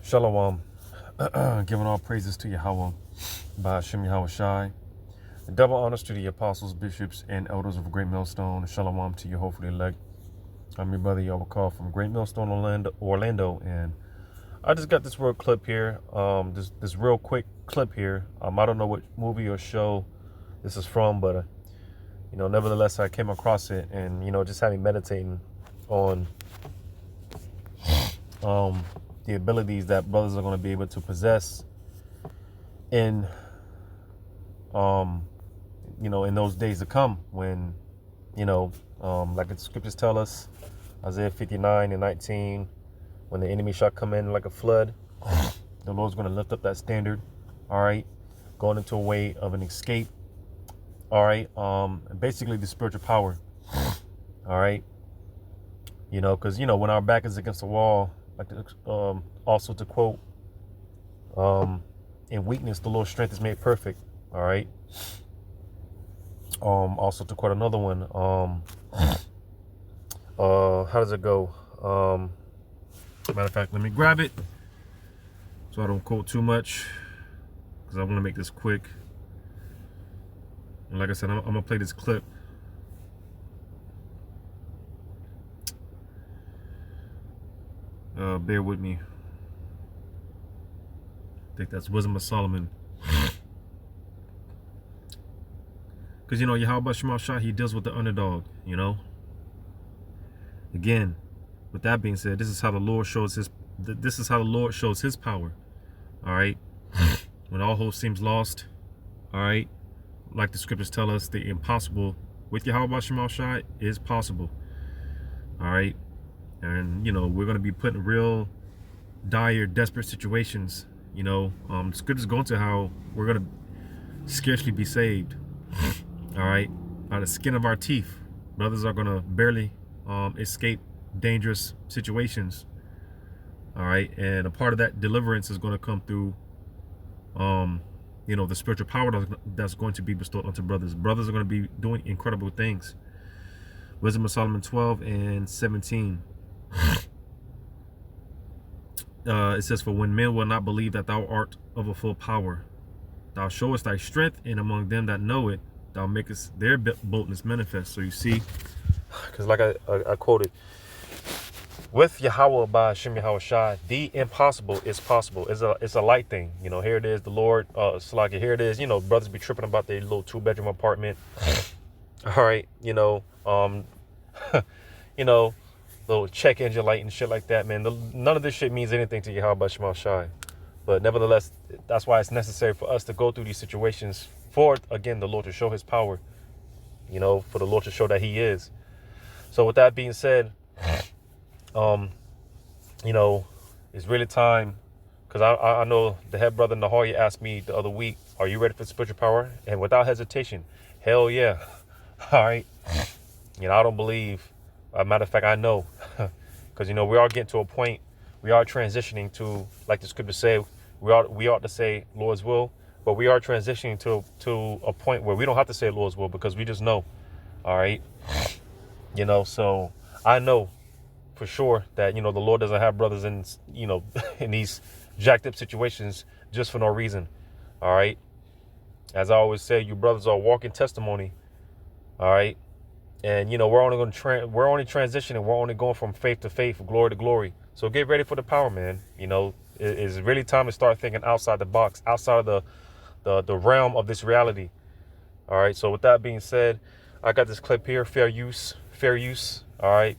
Shalom. Giving all praises to Yahweh, by Hashem Yahweh Shai. Double honors to the apostles, bishops, and elders of Great Millstone. Shalom to your hopefully elect. I'm your brother Yahweh Call from Great Millstone, Orlando, and I just got this real clip here. This real quick clip here. I don't know what movie or show this is from, but nevertheless, I came across it, and just had me meditating on the abilities that brothers are going to be able to possess in in those days to come, when like the scriptures tell us, Isaiah 59:19, when the enemy shall come in like a flood, the Lord's going to lift up that standard, all right, going into a way of an escape, all right, basically the spiritual power, all right, because when our back is against the wall, like also to quote, in weakness the Lord's strength is made perfect, all right. Also to quote another one, how does it go? Matter of fact, let me grab it so I don't quote too much, because I want to make this quick. And like I said, I'm gonna play this clip. Bear with me. I think that's Wisdom of Solomon. Because Yahweh Shema Shah, he deals with the underdog, Again, with that being said, this is how the Lord shows his power. All right. When all hope seems lost, all right, like the scriptures tell us, the impossible with Yahweh Shema Shah is possible. All right. And we're going to be put in real dire, desperate situations. The scriptures go into how we're going to scarcely be saved. All right, by the skin of our teeth. Brothers are going to barely escape dangerous situations. All right, and a part of that deliverance is going to come through the spiritual power that's going to be bestowed onto brothers. Brothers are going to be doing incredible things. Wisdom of Solomon 12:17. It says, for when men will not believe that thou art of a full power, thou showest thy strength, and among them that know it, thou makest their boldness manifest. So you see, because like I quoted, with Yahweh by Hashem Yahweh Shai, the impossible is possible. It's a light thing. Here it is, the Lord, Salaki, here it is, brothers be tripping about their little 2-bedroom apartment. All right, little check engine light and shit like that, man. None of this shit means anything to Yahweh Shema Shai. But nevertheless, that's why it's necessary for us to go through these situations for, again, the Lord to show his power, for the Lord to show that he is. So with that being said, it's really time, because I know the head brother Nahoya asked me the other week, are you ready for spiritual power? And without hesitation, hell yeah. All right. I don't believe, matter of fact, I know, because, we are getting to a point, we are transitioning to, like the scriptures say, we ought to say Lord's will, but we are transitioning to a point where we don't have to say Lord's will, because we just know. All right. So I know for sure that, the Lord doesn't have brothers in, in these jacked up situations just for no reason. All right. As I always say, you brothers are walking testimony. All right. And, we're only transitioning. We're only going from faith to faith, glory to glory. So get ready for the power, man. It's really time to start thinking outside the box, outside of the realm of this reality. All right. So with that being said, I got this clip here. Fair use. All right.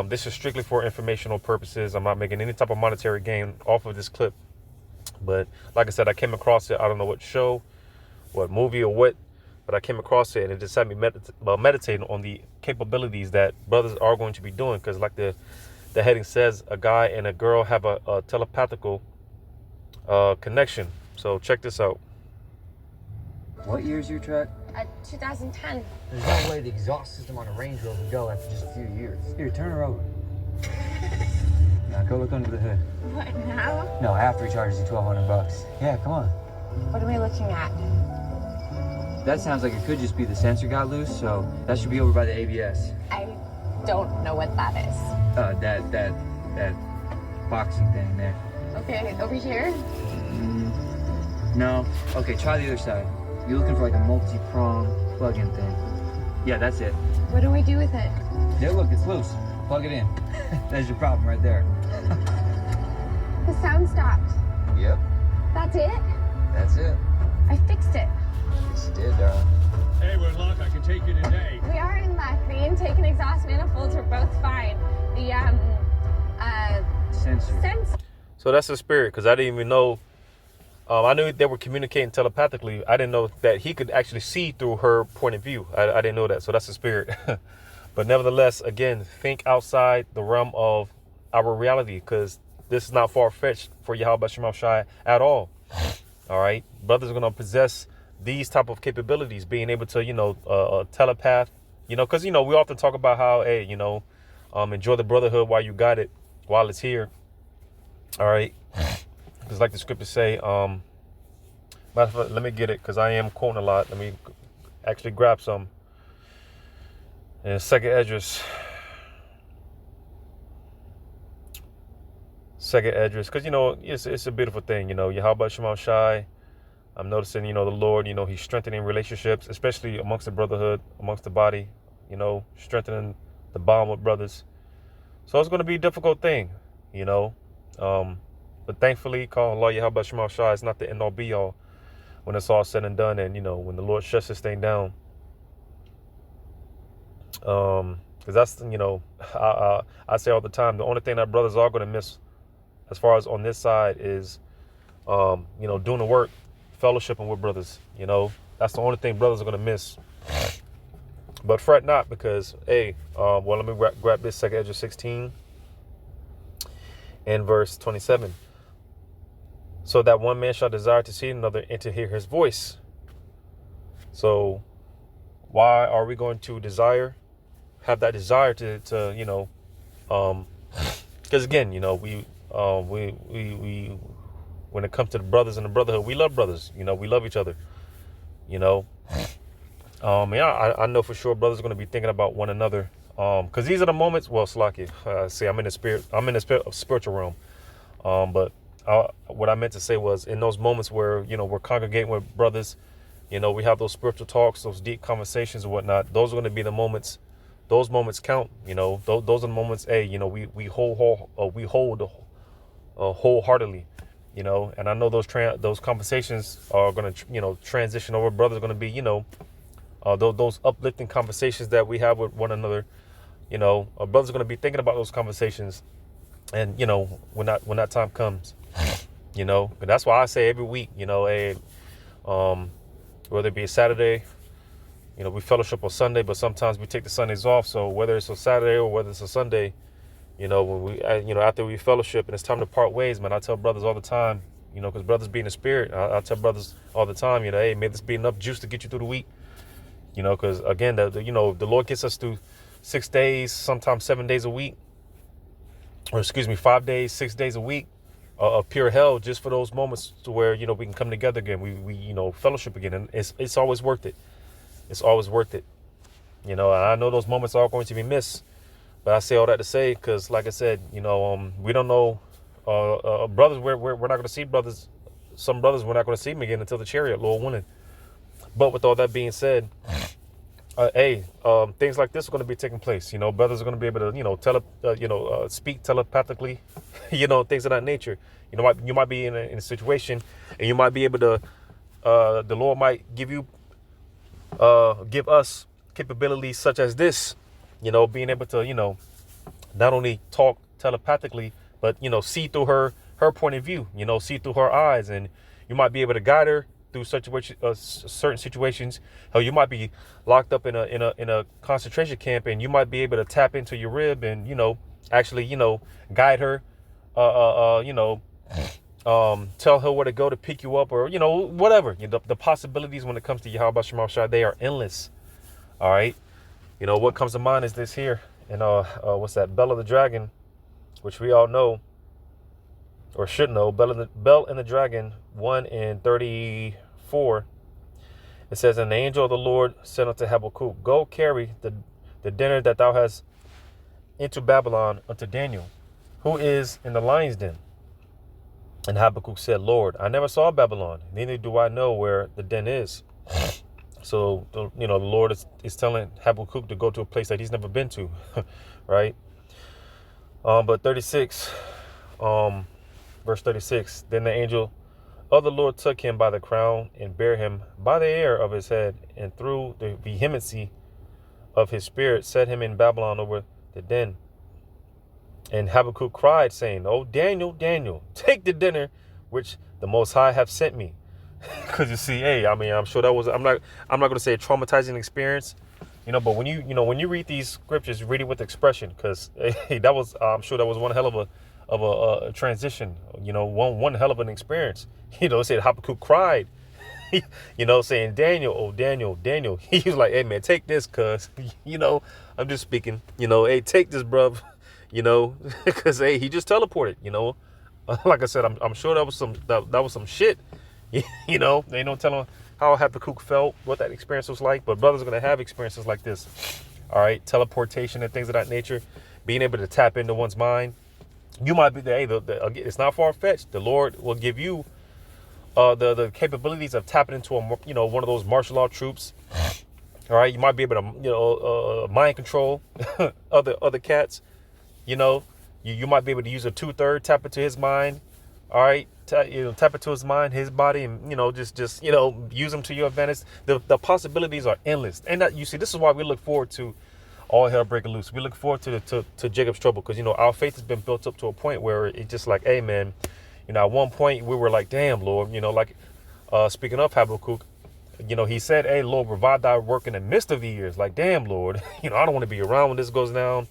This is strictly for informational purposes. I'm not making any type of monetary gain off of this clip. But like I said, I came across it. I don't know what show, what movie or what, but I came across it, and it just had me meditating on the capabilities that brothers are going to be doing. Because like the heading says, a guy and a girl have a telepathical connection. So check this out. What year is your truck? 2010. There's no way the exhaust system on a Range Rover can go after just a few years. Here, turn her over. Now go look under the hood. What, now? No, after he charges you $1,200. Yeah, come on. What am I looking at? That sounds like it could just be the sensor got loose, so that should be over by the ABS. I don't know what that is. That boxing thing there. Okay, over here? No. Okay, try the other side. You're looking for like a multi-prong plug-in thing. Yeah, that's it. What do we do with it? There, look, it's loose. Plug it in. There's your problem right there. The sound stopped. Yep, That's it? that's it. I fixed it. Yes, you did, darling. Hey, we're in luck. I can take you today. We are in luck. The intake and exhaust manifolds are both fine. The, Sensor. sense. So that's the spirit, because I didn't even know. I knew they were communicating telepathically. I didn't know that he could actually see through her point of view. I didn't know that. So that's the spirit. But nevertheless, again, think outside the realm of our reality, because this is not far-fetched for Yahweh Shema Shai at all. All right. Brothers are going to possess these type of capabilities, being able to, telepath, because, we often talk about how, hey, enjoy the brotherhood while you got it, while it's here. All right. Because like the scriptures say, matter of fact, let me get it, because I am quoting a lot. Let me actually grab some. And Second Esdras, because it's a beautiful thing. Yahweh Shema Shai. I'm noticing, the Lord, He's strengthening relationships, especially amongst the brotherhood, amongst the body. Strengthening the bond with brothers. So it's going to be a difficult thing, But thankfully, call Allah Yahweh Shema Shai is not the end all be all when it's all said and done, and when the Lord shuts this thing down. Because that's I say all the time, the only thing that brothers are going to miss, as far as on this side, is doing the work, fellowshipping with brothers. That's the only thing brothers are going to miss. But fret not, because let me grab this Second Esdras 16 and verse 27. So that one man shall desire to see another and to hear his voice. So why are we going to have that desire to because again, we when it comes to the brothers and the brotherhood, we love brothers, we love each other, I know for sure brothers are going to be thinking about one another, because these are the moments. Well, Slaki, I'm in the spiritual realm, but what I meant to say was, in those moments where we're congregating with brothers, we have those spiritual talks, those deep conversations and whatnot. Those are going to be the moments. Those moments count. Those are the moments. We hold wholeheartedly. And I know those conversations are going to transition over. Brothers are going to be those uplifting conversations that we have with one another. Brothers are going to be thinking about those conversations, and when that time comes, but that's why I say every week, whether it be a Saturday, we fellowship on Sunday, but sometimes we take the Sundays off. So whether it's a Saturday or whether it's a Sunday, when we, after we fellowship and it's time to part ways, man, I tell brothers all the time, because brothers be in the spirit. I tell brothers all the time, hey, may this be enough juice to get you through the week, because again, the Lord gets us through 6 days, sometimes 7 days a week, or 5 days, 6 days a week of pure hell, just for those moments to where, we can come together again. We fellowship again. And it's always worth it. It's always worth it. And I know those moments are going to be missed, but I say all that to say, because like I said, we don't know, brothers, we're not going to see brothers. Some brothers, we're not going to see them again until the chariot, Lord willing. But with all that being said, things like this are going to be taking place. Brothers are going to be able to, speak telepathically, things of that nature. You might be in a situation, and you might be able to, the Lord might give us capabilities such as this, being able to, not only talk telepathically, but, see through her point of view, see through her eyes, and you might be able to guide her through certain situations. Hell, you might be locked up in a concentration camp, and you might be able to tap into your rib and actually guide her, tell her where to go to pick you up, or whatever. The possibilities when it comes to Yahweh Shema Shai, they are endless. All right, what comes to mind is this here, and what's that? Bell of the Dragon, which we all know, or should know. Bell and the Dragon 1:34. It says, and the angel of the Lord said unto Habakkuk, go carry the dinner that thou hast into Babylon unto Daniel, who is in the lion's den. And Habakkuk said, Lord, I never saw Babylon, neither do I know where the den is. So, the Lord is telling Habakkuk to go to a place that he's never been to, right? But 36, verse 36, then the angel of the Lord took him by the crown and bare him by the hair of his head, and through the vehemency of his spirit set him in Babylon over the den. And Habakkuk cried, saying, "O Daniel, Daniel, take the dinner which the Most High have sent me." Because you see, hey, I mean, I'm sure that was, I'm not going to say a traumatizing experience, but when you read these scriptures, read it with expression, because hey, that was, I'm sure that was one hell of a transition, one hell of an experience. It said Habakkuk cried, saying, "Daniel, oh Daniel, Daniel." He was like, "Hey man, take this, cuz," I'm just speaking, hey, take this, bruv, because hey, he just teleported, like I said, I'm sure that was some shit. They don't tell him how Habakkuk felt, what that experience was like, but brothers are going to have experiences like this. All right, teleportation and things of that nature, being able to tap into one's mind. You might be there. Hey, it's not far fetched. The Lord will give you the capabilities of tapping into one of those martial art troops. All right, you might be able to mind control other cats. You might be able to use a 2/3 tap into his mind. All right, tap into his mind, his body, and just use them to your advantage. The possibilities are endless, and that, you see, this is why we look forward to all hell breaking loose. We look forward to Jacob's trouble, because our faith has been built up to a point where it's just like, hey man, at one point we were like, damn Lord, speaking of Habakkuk, he said, "Hey Lord, revive thy work in the midst of the years." Like, damn Lord, I don't want to be around when this goes down.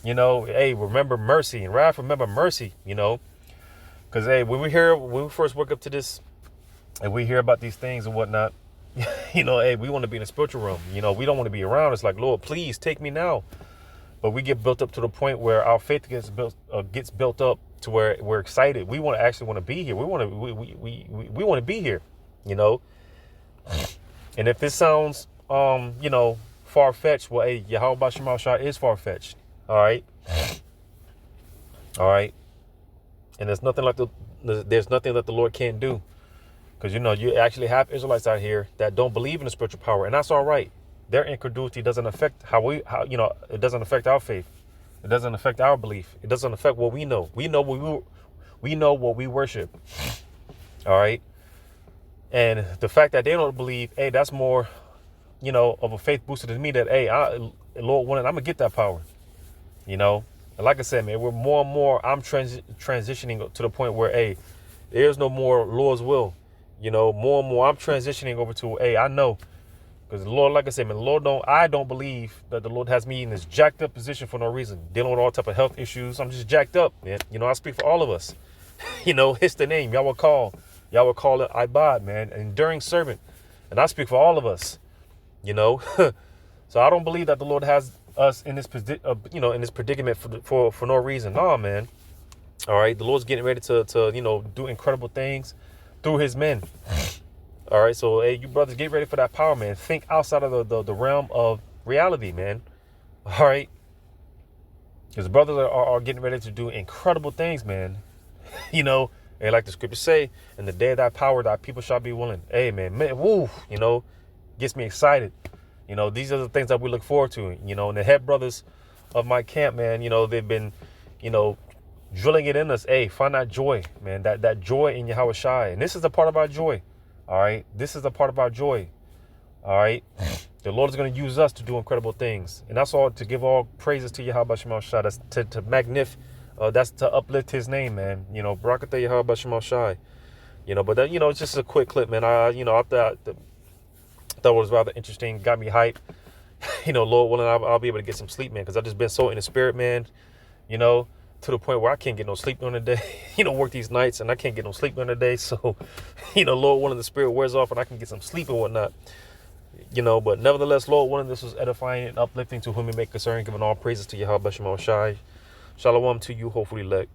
Hey, remember mercy, and wrath, remember mercy. Because hey, when we first woke up to this, and we hear about these things and whatnot, hey, we want to be in the spiritual realm. We don't want to be around. It's like, Lord, please take me now. But we get built up to the point where our faith gets built up to where we're excited. We actually want to be here. We want to be here. And if this sounds far fetched, well, hey, Yahweh Shema Shah is far fetched. All right. And there's nothing that the Lord can't do. Because, you actually have Israelites out here that don't believe in the spiritual power. And that's all right. Their incredulity doesn't affect it doesn't affect our faith. It doesn't affect our belief. It doesn't affect what we know. We know what we worship. All right. And the fact that they don't believe, hey, that's more, of a faith booster to me, that, hey, Lord willing, I'm going to get that power. And like I said, man, we're more and more, I'm transitioning to the point where, hey, there's no more Lord's will. More and more I'm transitioning over to, hey, I know. Because the Lord, like I said, man, I don't believe that the Lord has me in this jacked up position for no reason, dealing with all type of health issues. I'm just jacked up, man. I speak for all of us. It's the name. Y'all will call it Ibad, man, enduring servant. And I speak for all of us, So I don't believe that the Lord has us in this in this predicament for no reason. No, man. All right, the Lord's getting ready to do incredible things through his men. All right, so hey, you brothers, get ready for that power, man. Think outside of the realm of reality, man. All right, because brothers are getting ready to do incredible things, man. And like the scriptures say, in the day of thy power, thy people shall be willing. Hey, man, woo, gets me excited. These are the things that we look forward to. And the head brothers of my camp, man, they've been, drilling it in us. Hey, find that joy, man, that joy in Yahweh Shai. And this is a part of our joy. All right. This is a part of our joy. All right. The Lord is going to use us to do incredible things. And that's all, to give all praises to Yahweh Shema Shai. That's to magnify. That's to uplift his name, man. Barakatah Yahweh Shema Shai. But that, it's just a quick clip, man. I thought it was rather interesting. Got me hyped. Lord willing, I'll be able to get some sleep, man, because I've just been so in the spirit, man. To the point where I can't get no sleep during the day. Work these nights and I can't get no sleep during the day. So, Lord willing, the spirit wears off and I can get some sleep and whatnot. But nevertheless, Lord willing, this was edifying and uplifting to whom we make concern, giving all praises to Yahweh Shema Shai. Shalom to you, hopefully elect.